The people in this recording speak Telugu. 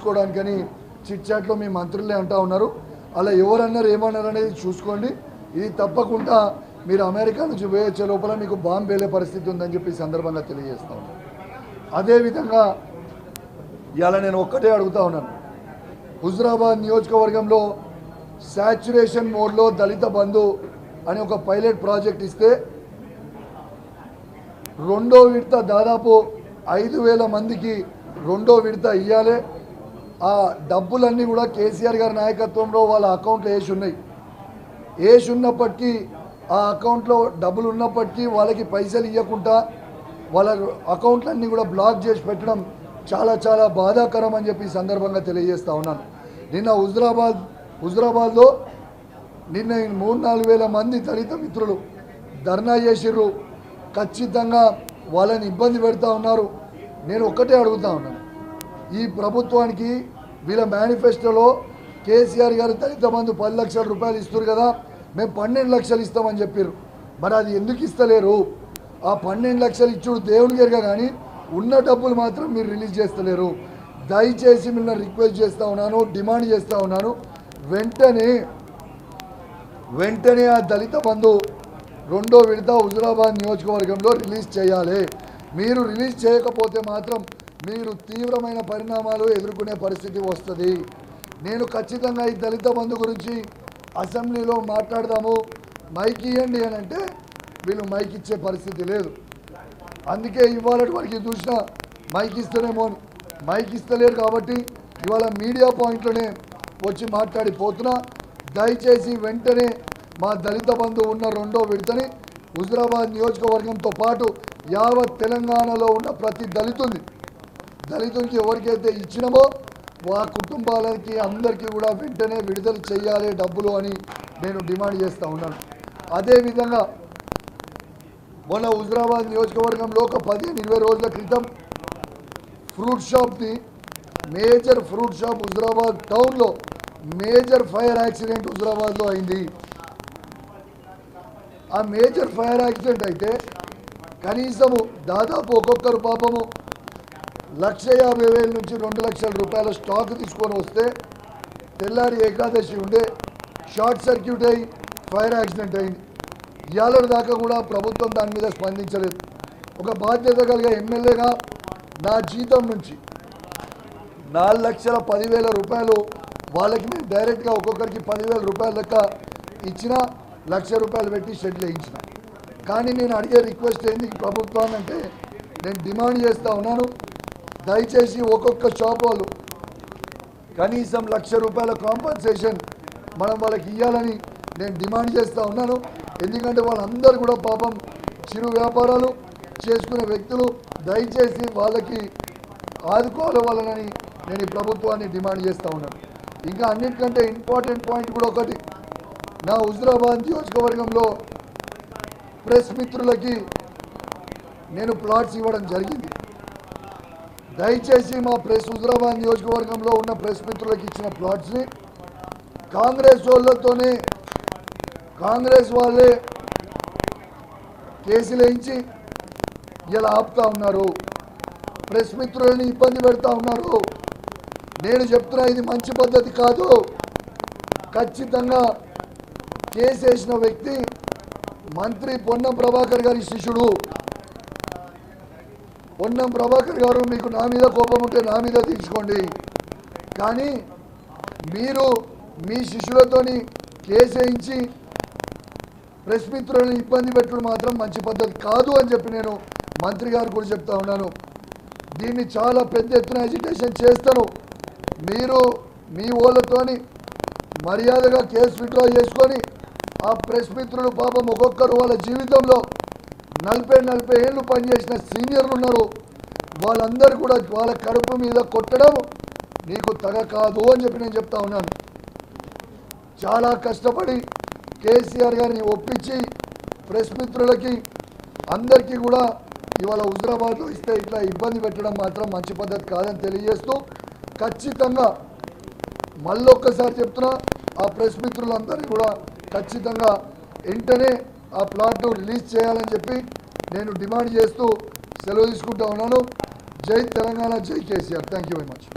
చూసుకోవడానికని చిట్ చాట్లో మీ మంత్రులే అంటూ ఉన్నారు. అలా ఎవరన్నారు ఏమన్నారు అనేది చూసుకోండి. ఇది తప్పకుండా మీరు అమెరికా నుంచి వేయొచ్చే లోపల మీకు బాంబు వేలే పరిస్థితి ఉందని చెప్పి సందర్భంగా తెలియజేస్తా ఉన్నాను. అదేవిధంగా ఇవాళ నేను ఒక్కటే అడుగుతా ఉన్నాను. హుజురాబాద్ నియోజకవర్గంలో శాచ్యురేషన్ మోడ్లో దళిత బంధు అని ఒక పైలట్ ప్రాజెక్ట్ ఇస్తే రెండో విడత దాదాపు 5,000 మందికి రెండో విడత ఇవ్వాలి. ఆ డబ్బులన్నీ కూడా కేసీఆర్ గారి నాయకత్వంలో వాళ్ళ అకౌంట్లో వేసి ఉన్నప్పటికీ ఆ అకౌంట్లో డబ్బులు ఉన్నప్పటికీ వాళ్ళకి పైసలు ఇవ్వకుండా వాళ్ళ అకౌంట్లన్నీ కూడా బ్లాక్ చేసి పెట్టడం చాలా చాలా బాధాకరం అని చెప్పి సందర్భంగా తెలియజేస్తా ఉన్నాను. నిన్న హుజురాబాద్లో నిన్న 3-4 వేల మంది దళిత మిత్రులు ధర్నా చేసిర్రు. ఖచ్చితంగా వాళ్ళని ఇబ్బంది పెడతా ఉన్నారు. నేను ఒక్కటే అడుగుతా ఉన్నాను, ఈ ప్రభుత్వానికి వీళ్ళ మేనిఫెస్టోలో కేసీఆర్ గారు దళిత బంధు 10 లక్షల రూపాయలు ఇస్తారు కదా, మేము 12 లక్షలు ఇస్తామని చెప్పారు. మరి అది ఎందుకు ఇస్తలేరు? ఆ 12 లక్షలు ఇచ్చుడు దేవుని గారుగా కానీ ఉన్న డబ్బులు మాత్రం మీరు రిలీజ్ చేస్తలేరు. దయచేసి మిమ్మల్ని రిక్వెస్ట్ చేస్తూ ఉన్నాను, డిమాండ్ చేస్తూ ఉన్నాను, వెంటనే ఆ దళిత బంధు రెండో విడత హుజురాబాద్ నియోజకవర్గంలో రిలీజ్ చేయాలి. మీరు రిలీజ్ చేయకపోతే మాత్రం మీరు తీవ్రమైన పరిణామాలు ఎదుర్కొనే పరిస్థితి వస్తుంది. నేను ఖచ్చితంగా ఈ దళిత బంధు గురించి అసెంబ్లీలో మాట్లాడదాము, మైక్ ఇవ్వండి అని అంటే వీళ్ళు మైక్ ఇచ్చే పరిస్థితి లేదు. అందుకే ఇవాళ వరకు చూసినా మైక్ ఇస్తేనేమో మైక్ ఇస్తలేరు. కాబట్టి ఇవాళ మీడియా పాయింట్లోనే వచ్చి మాట్లాడిపోతున్నా. దయచేసి వెంటనే మా దళిత బంధు ఉన్న రెండో విడతని హుజురాబాద్ నియోజకవర్గంతో పాటు యావత్ తెలంగాణలో ఉన్న ప్రతి దళితునికి ఎవరికైతే ఇచ్చినామో ఆ కుటుంబాలకి అందరికీ కూడా వెంటనే విడుదల చేయాలి డబ్బులు అని నేను డిమాండ్ చేస్తూ ఉన్నాను. అదేవిధంగా మొన్న హుజురాబాద్ నియోజకవర్గంలో ఒక 15-20 రోజుల క్రితం మేజర్ ఫ్రూట్ షాప్ హుజురాబాద్ టౌన్లో మేజర్ ఫైర్ యాక్సిడెంట్ హుజురాబాద్లో అయింది. ఆ మేజర్ ఫైర్ యాక్సిడెంట్ అయితే కనీసము దాదాపు ఒక్కొక్కరు పాపము 1,50,000 నుంచి 2 లక్షల రూపాయల స్టాక్ తీసుకొని వస్తే తెల్లారి ఏకాదశి ఉండే షార్ట్ సర్క్యూట్ అయ్యి ఫైర్ యాక్సిడెంట్ అయింది. ఇవాళ దాకా కూడా ప్రభుత్వం దాని మీద స్పందించలేదు. ఒక బాధ్యత కలిగే ఎమ్మెల్యేగా నా జీతం నుంచి 4,10,000 రూపాయలు వాళ్ళకి నేను డైరెక్ట్గా ఒక్కొక్కరికి 10,000 రూపాయల లెక్క ఇచ్చిన, 1,00,000 రూపాయలు పెట్టి షెడ్లు వేయించిన. కానీ నేను అడిగే రిక్వెస్ట్ ఏంది ప్రభుత్వాన్ని అంటే, నేను డిమాండ్ చేస్తూ ఉన్నాను, దయచేసి ఒక్కొక్క షాప్ వాళ్ళు కనీసం 1,00,000 రూపాయల కాంపన్సేషన్ మనం వాళ్ళకి ఇవ్వాలని నేను డిమాండ్ చేస్తూ ఉన్నాను. ఎందుకంటే వాళ్ళందరూ కూడా పాపం చిరు వ్యాపారాలు చేసుకునే వ్యక్తులు, దయచేసి వాళ్ళకి ఆదుకోవాలి వాళ్ళని నేను ఈ ప్రభుత్వాన్ని డిమాండ్ చేస్తూ ఉన్నాను. ఇంకా అన్నిటికంటే ఇంపార్టెంట్ పాయింట్ కూడా ఒకటి, నా హుజురాబాద్ నియోజకవర్గంలో ప్రెస్ మిత్రులకి నేను ప్లాట్స్ ఇవ్వడం జరిగింది. దయచేసి మా హుజురాబాద్ నియోజకవర్గంలో ఉన్న ప్రెస్ మిత్రులకు ఇచ్చిన ప్లాట్స్ని కాంగ్రెస్ వాళ్ళే కేసులు వేయించి ఇలా ఆపుతా ఉన్నారు, ప్రెస్ మిత్రులని ఇబ్బంది పెడతా ఉన్నారు. నేను చెప్తున్నా ఇది మంచి పద్ధతి కాదు. ఖచ్చితంగా కేసు వేసిన వ్యక్తి మంత్రి పొన్నం ప్రభాకర్ గారి శిష్యుడు. పొన్నం ప్రభాకర్ గారు, మీకు నా మీద కోపం ఉంటే నా మీద తీసుకోండి, కానీ మీరు మీ శిష్యులతోని కేసు వేయించి ప్రెస్ మిత్రులను ఇబ్బంది పెట్టడం మాత్రం మంచి పద్ధతి కాదు అని చెప్పి నేను మంత్రి గారు కూడా చెప్తా ఉన్నాను. దీన్ని చాలా పెద్ద ఎత్తున ఎజిటేషన్ చేస్తాను. మీరు మీ వాళ్ళతోని మర్యాదగా కేసు విత్డ్రా చేసుకొని ఆ ప్రెస్ మిత్రులు పాపం ఒక్కొక్కరు వాళ్ళ జీవితంలో 40 ఏళ్ళు పనిచేసిన సీనియర్లు ఉన్నారు, వాళ్ళందరూ కూడా వాళ్ళ కడుపు మీద కొట్టడం నీకు తగ కాదు అని చెప్పి నేను చెప్తా ఉన్నాను. చాలా కష్టపడి కేసీఆర్ గారిని ఒప్పించి ప్రెస్ మిత్రులకి అందరికీ కూడా ఇవాళ హుజురాబాద్లో ఇస్తే ఇట్లా ఇబ్బంది పెట్టడం మాత్రం మంచి పద్ధతి కాదని తెలియజేస్తూ, ఖచ్చితంగా మళ్ళొక్కసారి చెప్తున్నా, ఆ ప్రెస్ మిత్రులందరినీ కూడా ఖచ్చితంగా వెంటనే ఆ ప్లాట్ను రిలీజ్ చేయాలని చెప్పి నేను డిమాండ్ చేస్తూ సెలవు తీసుకుంటా ఉన్నాను. జై తెలంగాణ, జై KCR. Thank you very much.